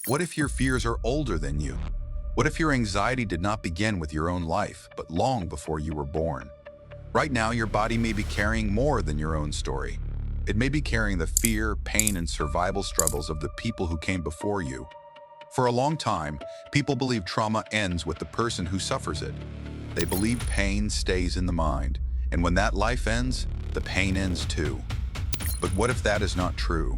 What if your fears are older than you? What if your anxiety did not begin with your own life, but long before you were born? Right now, your body may be carrying more than your own story. It may be carrying the fear, pain, and survival struggles of the people who came before you. For a long time, people believe trauma ends with the person who suffers it. They believe pain stays in the mind, and when that life ends, the pain ends too. But what if that is not true?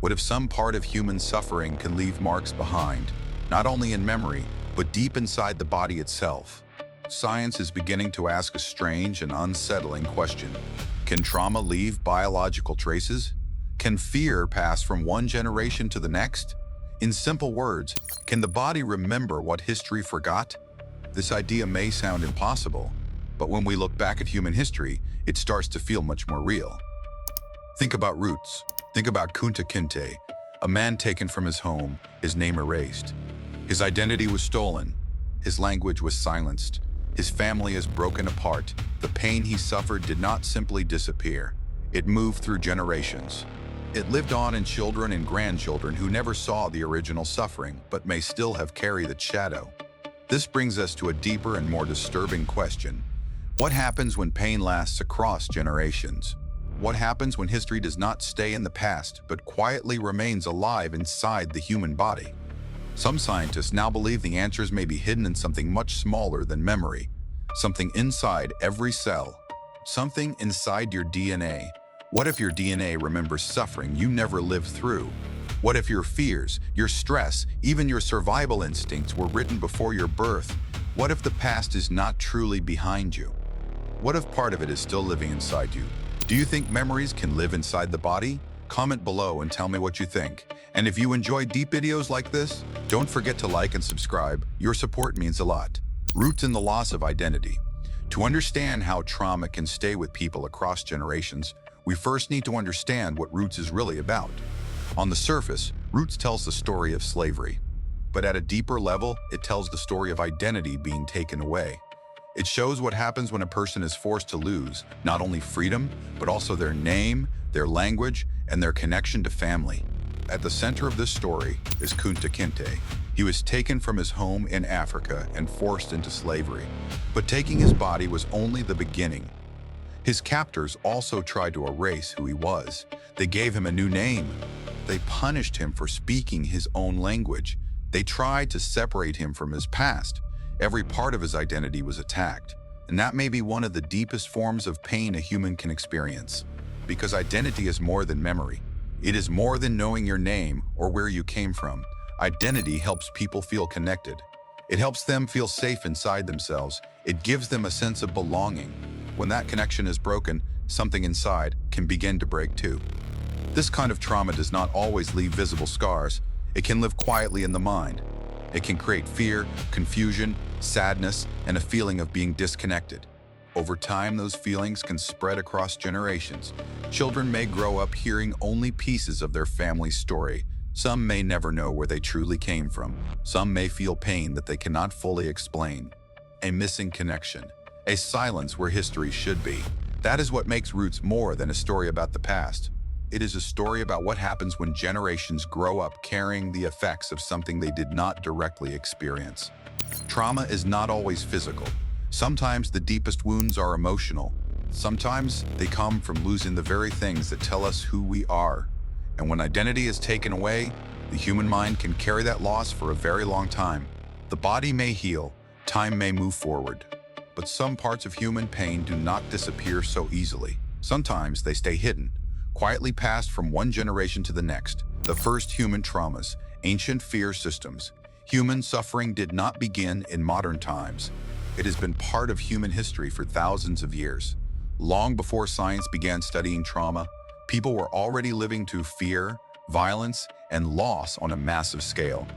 What if some part of human suffering can leave marks behind, not only in memory, but deep inside the body itself? Science is beginning to ask a strange and unsettling question. Can trauma leave biological traces? Can fear pass from one generation to the next? In simple words, can the body remember what history forgot? This idea may sound impossible, but when we look back at human history, it starts to feel much more real. Think about roots. Think about Kunta Kinte, a man taken from his home, his name erased. His identity was stolen. His language was silenced. His family is broken apart. The pain he suffered did not simply disappear. It moved through generations. It lived on in children and grandchildren who never saw the original suffering, but may still have carried its shadow. This brings us to a deeper and more disturbing question. What happens when pain lasts across generations? What happens when history does not stay in the past, but quietly remains alive inside the human body? Some scientists now believe the answers may be hidden in something much smaller than memory, something inside every cell, something inside your DNA. What if your DNA remembers suffering you never lived through? What if your fears, your stress, even your survival instincts were written before your birth? What if the past is not truly behind you? What if part of it is still living inside you? Do you think memories can live inside the body? Comment below and tell me what you think. And if you enjoy deep videos like this, don't forget to like and subscribe. Your support means a lot. Roots in the loss of identity. To understand how trauma can stay with people across generations, we first need to understand what Roots is really about. On the surface, Roots tells the story of slavery. But at a deeper level, it tells the story of identity being taken away. It shows what happens when a person is forced to lose not only freedom, but also their name, their language, and their connection to family. At the center of this story is Kunta Kinte. He was taken from his home in Africa and forced into slavery. But taking his body was only the beginning. His captors also tried to erase who he was. They gave him a new name. They punished him for speaking his own language. They tried to separate him from his past. Every part of his identity was attacked, and that may be one of the deepest forms of pain a human can experience. Because identity is more than memory. It is more than knowing your name or where you came from. Identity helps people feel connected. It helps them feel safe inside themselves. It gives them a sense of belonging. When that connection is broken, something inside can begin to break too. This kind of trauma does not always leave visible scars. It can live quietly in the mind. It can create fear, confusion, sadness, and a feeling of being disconnected. Over time, those feelings can spread across generations. Children may grow up hearing only pieces of their family's story. Some may never know where they truly came from. Some may feel pain that they cannot fully explain. A missing connection. A silence where history should be. That is what makes Roots more than a story about the past. It is a story about what happens when generations grow up carrying the effects of something they did not directly experience. Trauma is not always physical. Sometimes the deepest wounds are emotional. Sometimes they come from losing the very things that tell us who we are. And when identity is taken away, the human mind can carry that loss for a very long time. The body may heal, time may move forward. But some parts of human pain do not disappear so easily. Sometimes they stay hidden, quietly passed from one generation to the next. The first human traumas, ancient fear systems. Human suffering did not begin in modern times. It has been part of human history for thousands of years. Long before science began studying trauma, people were already living through fear, violence, and loss on a massive scale.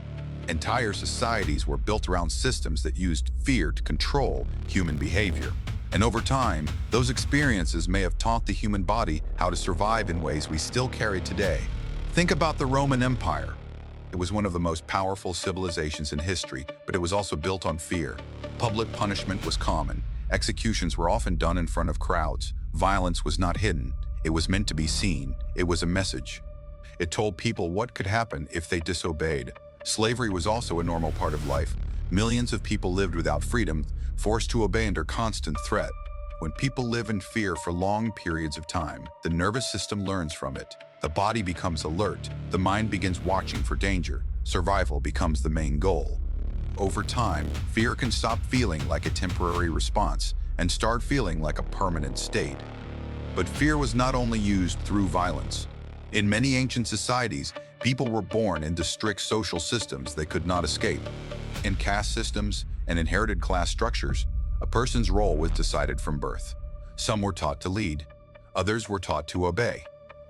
Entire societies were built around systems that used fear to control human behavior. And over time, those experiences may have taught the human body how to survive in ways we still carry today. Think about the Roman Empire. It was one of the most powerful civilizations in history, but it was also built on fear. Public punishment was common. Executions were often done in front of crowds. Violence was not hidden. It was meant to be seen. It was a message. It told people what could happen if they disobeyed. Slavery was also a normal part of life. Millions of people lived without freedom, forced to obey under constant threat. When people live in fear for long periods of time, the nervous system learns from it. The body becomes alert. The mind begins watching for danger. Survival becomes the main goal. Over time, fear can stop feeling like a temporary response and start feeling like a permanent state. But fear was not only used through violence. In many ancient societies, people were born into strict social systems they could not escape. In caste systems and inherited class structures, a person's role was decided from birth. Some were taught to lead, others were taught to obey.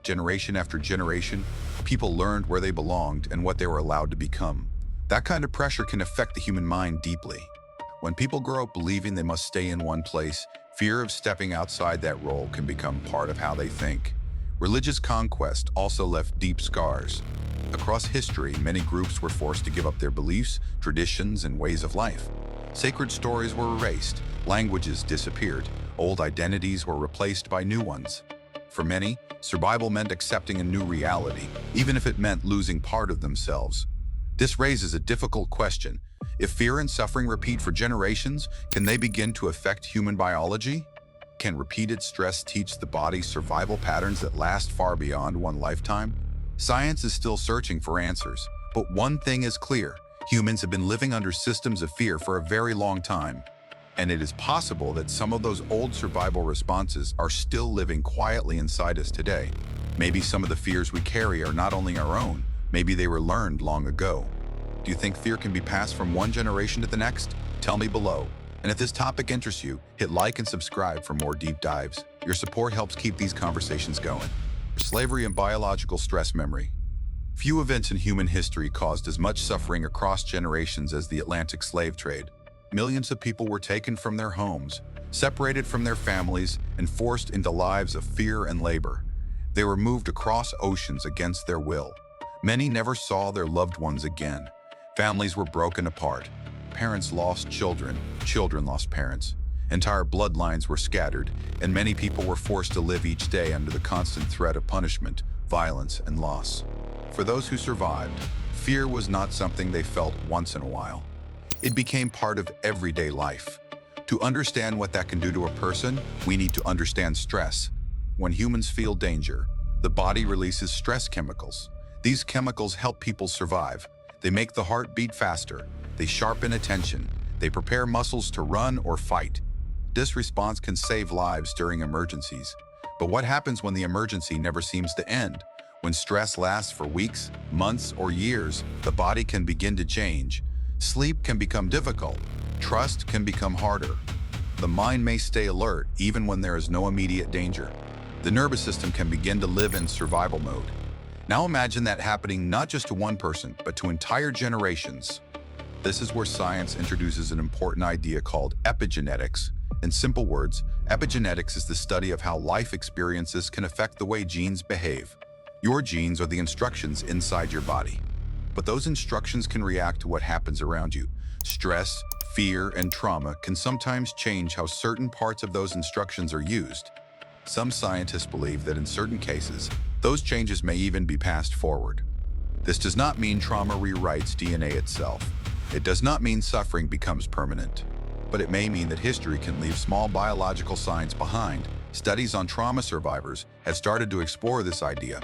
Generation after generation, people learned where they belonged and what they were allowed to become. That kind of pressure can affect the human mind deeply. When people grow up believing they must stay in one place, fear of stepping outside that role can become part of how they think. Religious conquest also left deep scars. Across history, many groups were forced to give up their beliefs, traditions, and ways of life. Sacred stories were erased, languages disappeared, old identities were replaced by new ones. For many, survival meant accepting a new reality, even if it meant losing part of themselves. This raises a difficult question. If fear and suffering repeat for generations, can they begin to affect human biology? Can repeated stress teach the body survival patterns that last far beyond one lifetime? Science is still searching for answers, but one thing is clear. Humans have been living under systems of fear for a very long time, and it is possible that some of those old survival responses are still living quietly inside us today. Maybe some of the fears we carry are not only our own, maybe they were learned long ago. Do you think fear can be passed from one generation to the next? Tell me below. And if this topic interests you, hit like and subscribe for more deep dives. Your support helps keep these conversations going. Slavery and biological stress memory. Few events in human history caused as much suffering across generations as the Atlantic slave trade. Millions of people were taken from their homes, separated from their families, and forced into lives of fear and labor. They were moved across oceans against their will. Many never saw their loved ones again. Families were broken apart. Parents lost children, children lost parents. Entire bloodlines were scattered, and many people were forced to live each day under the constant threat of punishment, violence, and loss. For those who survived, fear was not something they felt once in a while. It became part of everyday life. To understand what that can do to a person, we need to understand stress. When humans feel danger, the body releases stress chemicals. These chemicals help people survive. They make the heart beat faster. They sharpen attention. They prepare muscles to run or fight. This response can save lives during emergencies. But what happens when the emergency never seems to end? When stress lasts for weeks, months, or years, the body can begin to change. Sleep can become difficult. Trust can become harder. The mind may stay alert even when there is no immediate danger. The nervous system can begin to live in survival mode. Now imagine that happening not just to one person, but to entire generations. This is where science introduces an important idea called epigenetics. In simple words, epigenetics is the study of how life experiences can affect the way genes behave. Your genes are the instructions inside your body. But those instructions can react to what happens around you. Stress, fear, and trauma can sometimes change how certain parts of those instructions are used. Some scientists believe that in certain cases, those changes may even be passed forward. This does not mean trauma rewrites DNA itself. It does not mean suffering becomes permanent. But it may mean that history can leave small biological signs behind. Studies on trauma survivors have started to explore this idea.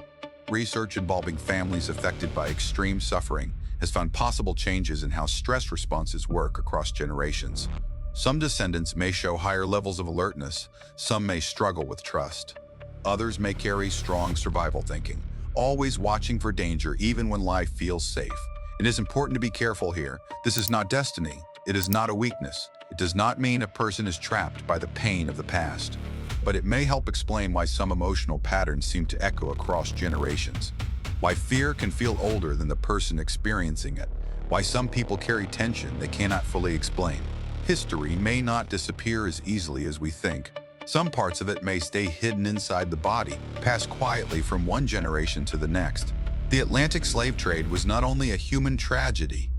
Research involving families affected by extreme suffering has found possible changes in how stress responses work across generations. Some descendants may show higher levels of alertness, some may struggle with trust. Others may carry strong survival thinking, always watching for danger even when life feels safe. It is important to be careful here. This is not destiny. It is not a weakness. It does not mean a person is trapped by the pain of the past. But it may help explain why some emotional patterns seem to echo across generations. Why fear can feel older than the person experiencing it. Why some people carry tension they cannot fully explain. History may not disappear as easily as we think. Some parts of it may stay hidden inside the body, pass quietly from one generation to the next. The Atlantic slave trade was not only a human tragedy,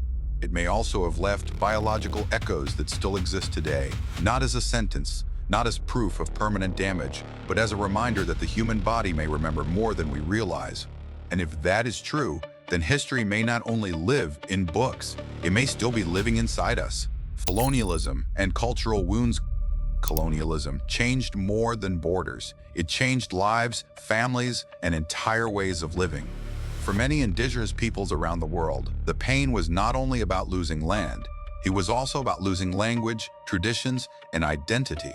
it may also have left biological echoes that still exist today, not as a sentence, not as proof of permanent damage, but as a reminder that the human body may remember more than we realize. And if that is true, then history may not only live in books, it may still be living inside us. Colonialism and cultural wounds. Colonialism changed more than borders. It changed lives, families, and entire ways of living. For many indigenous peoples around the world, the pain was not only about losing land, it was also about losing language, traditions, and identity.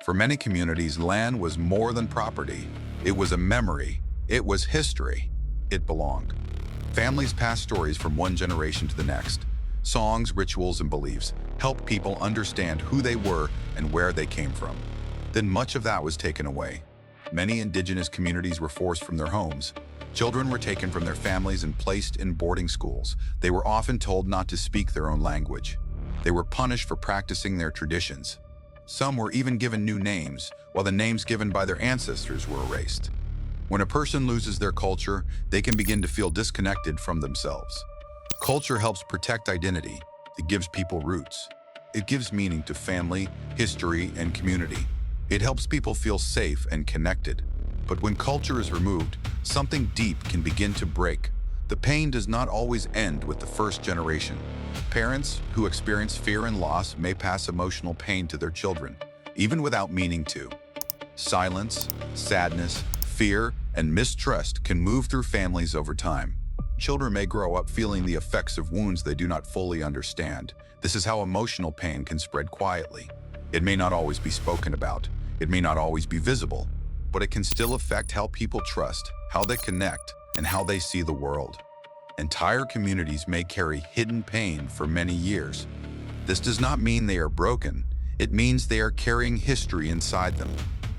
For many communities, land was more than property. It was a memory. It was history. It belonged. Families passed stories from one generation to the next. Songs, rituals, and beliefs helped people understand who they were and where they came from. Then much of that was taken away. Many indigenous communities were forced from their homes. Children were taken from their families and placed in boarding schools. They were often told not to speak their own language. They were punished for practicing their traditions. Some were even given new names, while the names given by their ancestors were erased. When a person loses their culture, they can begin to feel disconnected from themselves. Culture helps protect identity. It gives people roots. It gives meaning to family, history, and community. It helps people feel safe and connected. But when culture is removed, something deep can begin to break. The pain does not always end with the first generation. Parents who experience fear and loss may pass emotional pain to their children, even without meaning to. Silence, sadness, fear, and mistrust can move through families over time. Children may grow up feeling the effects of wounds they do not fully understand. This is how emotional pain can spread quietly. It may not always be spoken about. It may not always be visible, but it can still affect how people trust, how they connect, and how they see the world. Entire communities may carry hidden pain for many years. This does not mean they are broken. It means they are carrying history inside them.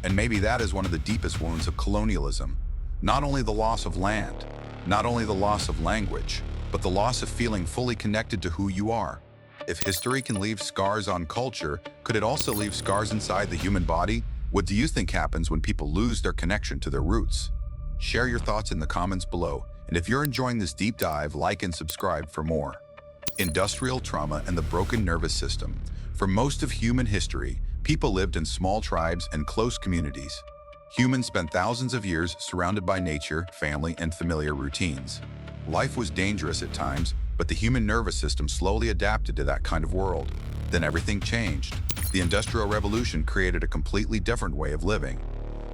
And maybe that is one of the deepest wounds of colonialism. Not only the loss of land, not only the loss of language, but the loss of feeling fully connected to who you are. If history can leave scars on culture, could it also leave scars inside the human body? What do you think happens when people lose their connection to their roots? Share your thoughts in the comments below, and if you're enjoying this deep dive, like and subscribe for more. Industrial trauma and the broken nervous system. For most of human history, people lived in small tribes and close communities. Humans spent thousands of years surrounded by nature, family, and familiar routines. Life was dangerous at times, but the human nervous system slowly adapted to that kind of world. Then everything changed. The Industrial Revolution created a completely different way of living.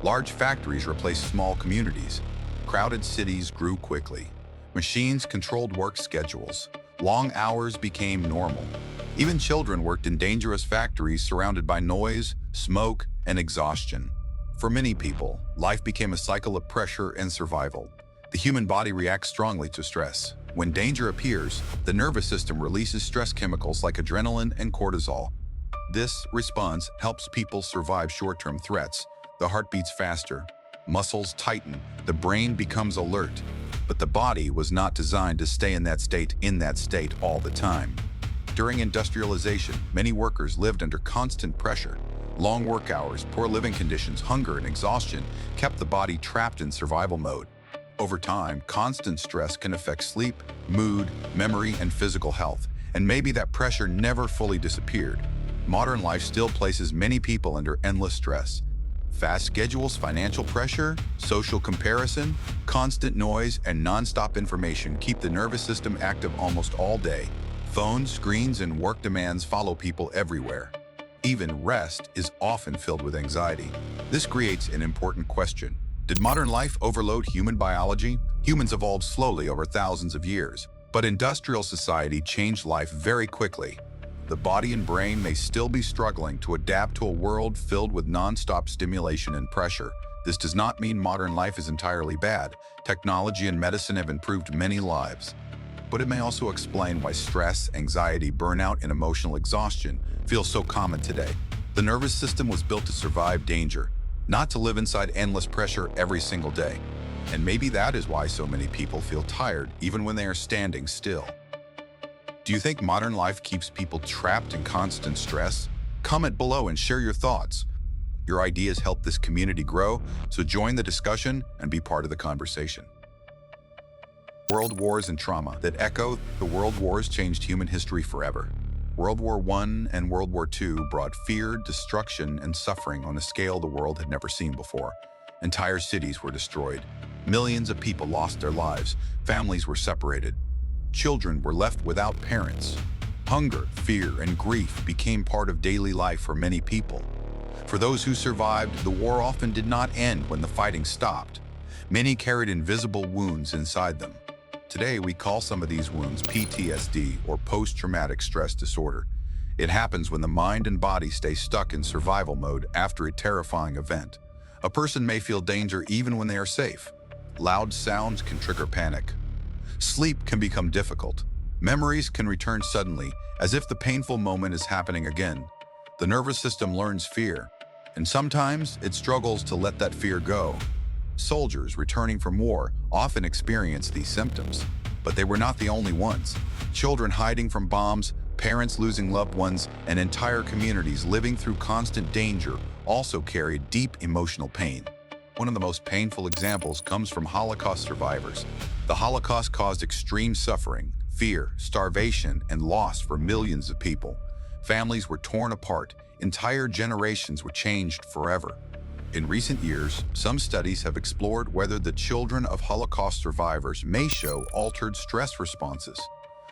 Large factories replaced small communities. Crowded cities grew quickly. Machines controlled work schedules. Long hours became normal. Even children worked in dangerous factories surrounded by noise, smoke, and exhaustion. For many people, life became a cycle of pressure and survival. The human body reacts strongly to stress. When danger appears, the nervous system releases stress chemicals like adrenaline and cortisol. This response helps people survive short-term threats. The heart beats faster, muscles tighten, the brain becomes alert. But the body was not designed to stay in that state all the time. During industrialization, many workers lived under constant pressure. Long work hours, poor living conditions, hunger, and exhaustion kept the body trapped in survival mode. Over time, constant stress can affect sleep, mood, memory, and physical health, and maybe that pressure never fully disappeared. Modern life still places many people under endless stress. Fast schedules, financial pressure, social comparison, constant noise, and non-stop information keep the nervous system active almost all day. Phones, screens, and work demands follow people everywhere. Even rest is often filled with anxiety. This creates an important question. Did modern life overload human biology? Humans evolved slowly over thousands of years, but industrial society changed life very quickly. The body and brain may still be struggling to adapt to a world filled with non-stop stimulation and pressure. This does not mean modern life is entirely bad. Technology and medicine have improved many lives. But it may also explain why stress, anxiety, burnout, and emotional exhaustion feel so common today. The nervous system was built to survive danger, not to live inside endless pressure every single day. And maybe that is why so many people feel tired even when they are standing still. Do you think modern life keeps people trapped in constant stress? Comment below and share your thoughts. Your ideas help this community grow, so join the discussion and be part of the conversation. World wars and trauma that echo. The world wars changed human history forever. World War I and World War II brought fear, destruction, and suffering on a scale the world had never seen before. Entire cities were destroyed. Millions of people lost their lives, families were separated, children were left without parents. Hunger, fear, and grief became part of daily life for many people. For those who survived, the war often did not end when the fighting stopped. Many carried invisible wounds inside them. Today, we call some of these wounds PTSD, or post-traumatic stress disorder. It happens when the mind and body stay stuck in survival mode after a terrifying event. A person may feel danger even when they are safe. Loud sounds can trigger panic. Sleep can become difficult. Memories can return suddenly, as if the painful moment is happening again. The nervous system learns fear, and sometimes it struggles to let that fear go. Soldiers returning from war often experience these symptoms, but they were not the only ones. Children hiding from bombs, parents losing loved ones, and entire communities living through constant danger also carried deep emotional pain. One of the most painful examples comes from Holocaust survivors. The Holocaust caused extreme suffering, fear, starvation, and loss for millions of people. Families were torn apart, entire generations were changed forever. In recent years, some studies have explored whether the children of Holocaust survivors may show altered stress responses.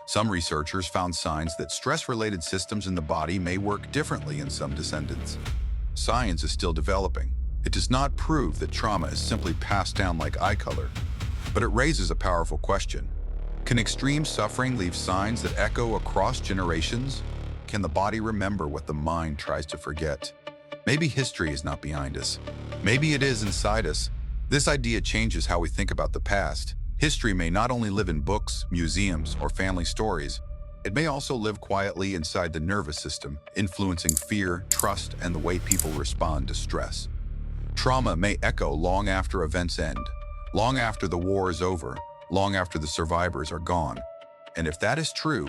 Some researchers found signs that stress-related systems in the body may work differently in some descendants. Science is still developing. It does not prove that trauma is simply passed down like eye color, but it raises a powerful question. Can extreme suffering leave signs that echo across generations? Can the body remember what the mind tries to forget? Maybe history is not behind us. Maybe it is inside us. This idea changes how we think about the past. History may not only live in books, museums, or family stories. It may also live quietly inside the nervous system, influencing fear, trust, and the way people respond to stress. Trauma may echo long after events end, long after the war is over, long after the survivors are gone. And if that is true,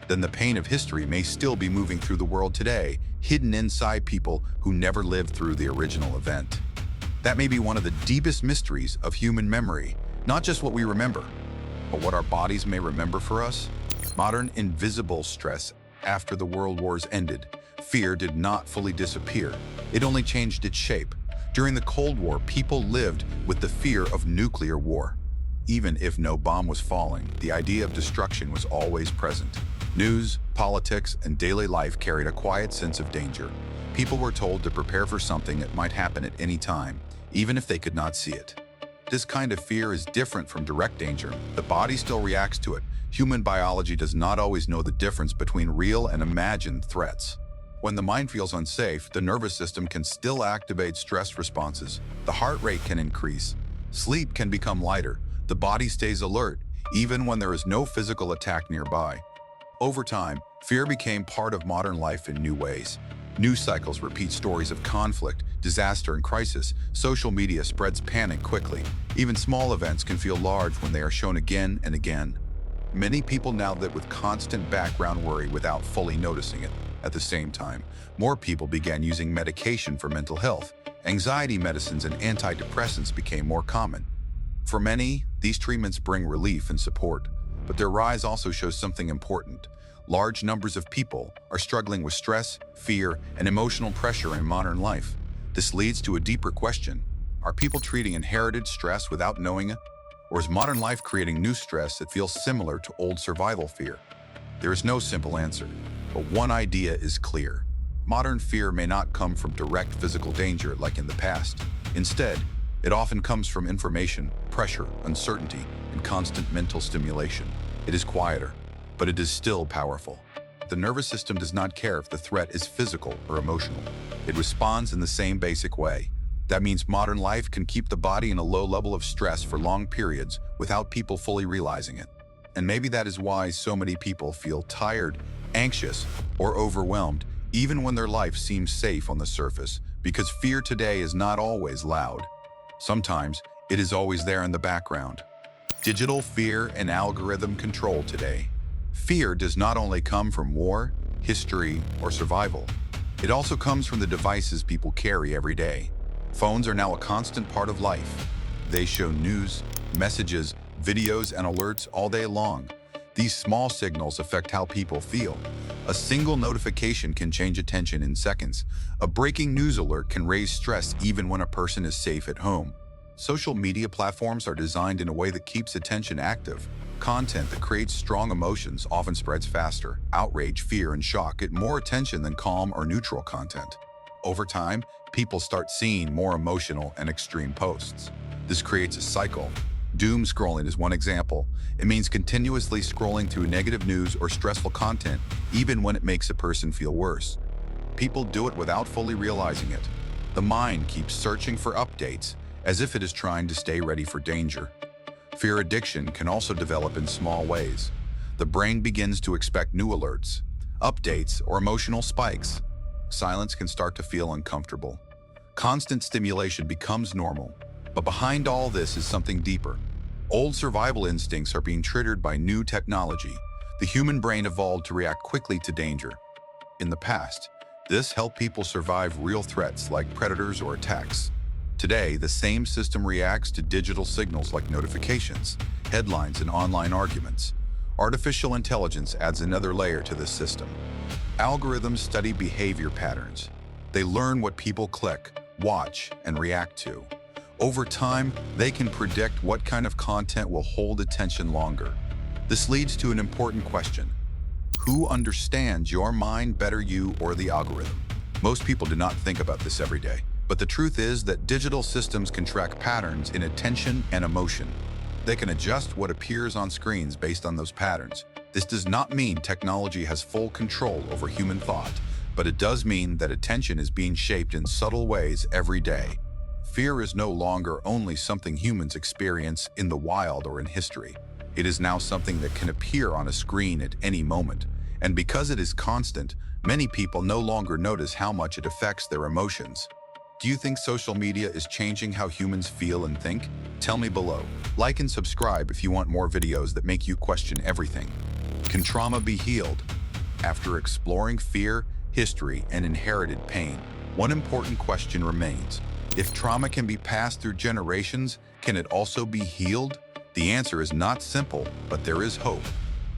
then the pain of history may still be moving through the world today, hidden inside people who never lived through the original event. That may be one of the deepest mysteries of human memory, not just what we remember, but what our bodies may remember for us. Modern invisible stress after the world wars ended. Fear did not fully disappear. It only changed its shape. During the Cold War, people lived with the fear of nuclear war. Even if no bomb was falling, the idea of destruction was always present. News, politics, and daily life carried a quiet sense of danger. People were told to prepare for something that might happen at any time, even if they could not see it. This kind of fear is different from direct danger. The body still reacts to it. Human biology does not always know the difference between real and imagined threats. When the mind feels unsafe, the nervous system can still activate stress responses. The heart rate can increase. Sleep can become lighter. The body stays alert, even when there is no physical attack nearby. Over time, fear became part of modern life in new ways. News cycles repeat stories of conflict, disaster, and crisis. Social media spreads panic quickly. Even small events can feel large when they are shown again and again. Many people now live with constant background worry without fully noticing it. At the same time, more people began using medication for mental health. Anxiety medicines and antidepressants became more common. For many, these treatments bring relief and support, but their rise also shows something important. Large numbers of people are struggling with stress, fear, and emotional pressure in modern life. This leads to a deeper question. Are people treating inherited stress without knowing it? Or is modern life creating new stress that feels similar to old survival fear? There is no simple answer, but one idea is clear. Modern fear may not come from direct physical danger like in the past. Instead, it often comes from information, pressure, uncertainty, and constant mental stimulation. It is quieter, but it is still powerful. The nervous system does not care if the threat is physical or emotional. It responds in the same basic way. That means modern life can keep the body in a low level of stress for long periods without people fully realizing it. And maybe that is why so many people feel tired, anxious, or overwhelmed, even when their life seems safe on the surface, because fear today is not always loud. Sometimes it is always there in the background. Digital fear and algorithm control today. Fear does not only come from war, history, or survival. It also comes from the devices people carry every day. Phones are now a constant part of life. They show news, messages, videos, and alerts all day long. These small signals affect how people feel. A single notification can change attention in seconds. A breaking news alert can raise stress even when a person is safe at home. Social media platforms are designed in a way that keeps attention active. Content that creates strong emotions often spreads faster. Outrage, fear, and shock get more attention than calm or neutral content. Over time, people start seeing more emotional and extreme posts. This creates a cycle. Doomscrolling is one example. It means continuously scrolling through negative news or stressful content, even when it makes a person feel worse. People do it without fully realizing it. The mind keeps searching for updates, as if it is trying to stay ready for danger. Fear addiction can also develop in small ways. The brain begins to expect new alerts, updates, or emotional spikes. Silence can start to feel uncomfortable. Constant stimulation becomes normal. But behind all this is something deeper. Old survival instincts are being triggered by new technology. The human brain evolved to react quickly to danger. In the past, this helped people survive real threats like predators or attacks. Today, the same system reacts to digital signals like notifications, headlines, and online arguments. Artificial intelligence adds another layer to this system. Algorithms study behavior patterns. They learn what people click, watch, and react to. Over time, they can predict what kind of content will hold attention longer. This leads to an important question. Who understands your mind better, you or the algorithm? Most people do not think about this every day, but the truth is that digital systems can track patterns in attention and emotion. They can adjust what appears on screens based on those patterns. This does not mean technology has full control over human thought, but it does mean that attention is being shaped in subtle ways every day. Fear is no longer only something humans experience in the wild or in history. It is now something that can appear on a screen at any moment. And because it is constant, many people no longer notice how much it affects their emotions. Do you think social media is changing how humans feel and think? Tell me below. Like and subscribe if you want more videos that make you question everything. Can trauma be healed? After exploring fear, history, and inherited pain, one important question remains. If trauma can be passed through generations, can it also be healed? The answer is not simple, but there is hope.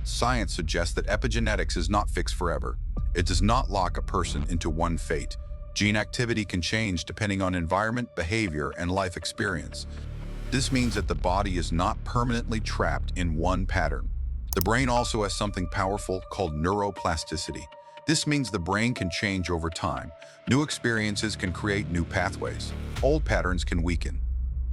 Science suggests that epigenetics is not fixed forever. It does not lock a person into one fate. Gene activity can change depending on environment, behavior, and life experience. This means that the body is not permanently trapped in one pattern. The brain also has something powerful called neuroplasticity. This means the brain can change over time. New experiences can create new pathways. Old patterns can weaken.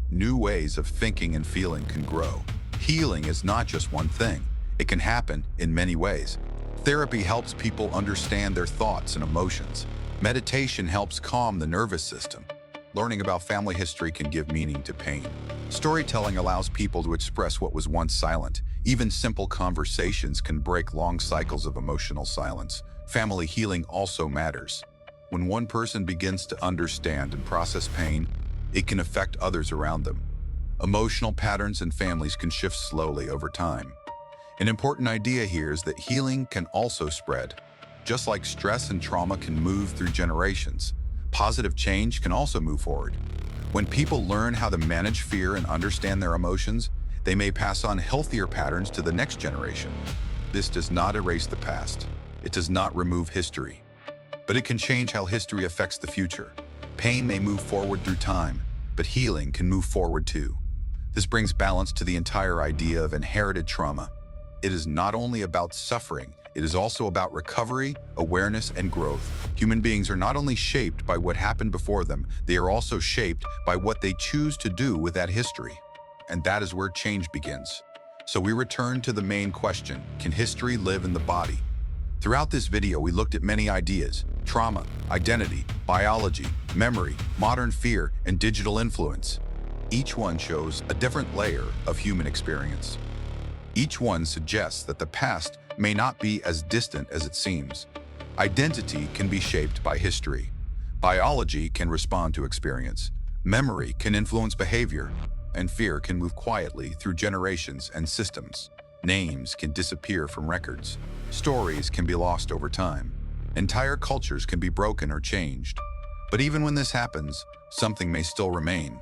New ways of thinking and feeling can grow. Healing is not just one thing. It can happen in many ways. Therapy helps people understand their thoughts and emotions. Meditation helps calm the nervous system. Learning about family history can give meaning to pain. Storytelling allows people to express what was once silent. Even simple conversations can break long cycles of emotional silence. Family healing also matters. When one person begins to understand and process pain, it can affect others around them. Emotional patterns in families can shift slowly over time. An important idea here is that healing can also spread. Just like stress and trauma can move through generations, positive change can also move forward. When people learn how to manage fear and understand their emotions, they may pass on healthier patterns to the next generation. This does not erase the past. It does not remove history. But it can change how history affects the future. Pain may move forward through time, but healing can move forward too. This brings balance to the entire idea of inherited trauma. It is not only about suffering, it is also about recovery, awareness, and growth. Human beings are not only shaped by what happened before them, they are also shaped by what they choose to do with that history. And that is where change begins. So we return to the main question, can history live in the body? Throughout this video, we looked at many ideas: trauma, identity, biology, memory, modern fear, and digital influence. Each one shows a different layer of human experience. Each one suggests that the past may not be as distant as it seems. Identity can be shaped by history. Biology can respond to experience. Memory can influence behavior. And fear can move quietly through generations and systems. Names can disappear from records. Stories can be lost over time. Entire cultures can be broken or changed. But even when this happens, something may still remain.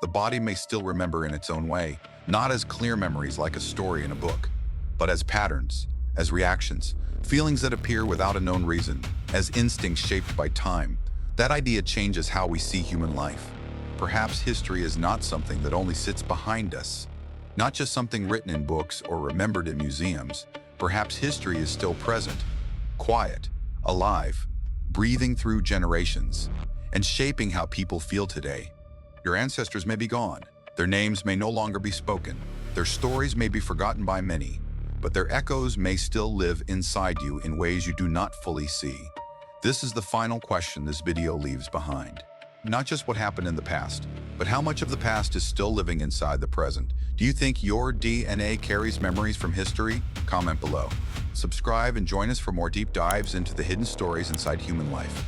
The body may still remember in its own way, not as clear memories like a story in a book, but as patterns, as reactions, feelings that appear without a known reason, as instincts shaped by time. That idea changes how we see human life. Perhaps history is not something that only sits behind us, not just something written in books or remembered in museums. Perhaps history is still present, quiet, alive, breathing through generations, and shaping how people feel today. Your ancestors may be gone, their names may no longer be spoken, their stories may be forgotten by many, but their echoes may still live inside you in ways you do not fully see. This is the final question this video leaves behind. Not just what happened in the past, but how much of the past is still living inside the present. Do you think your DNA carries memories from history? Comment below. Subscribe and join us for more deep dives into the hidden stories inside human life.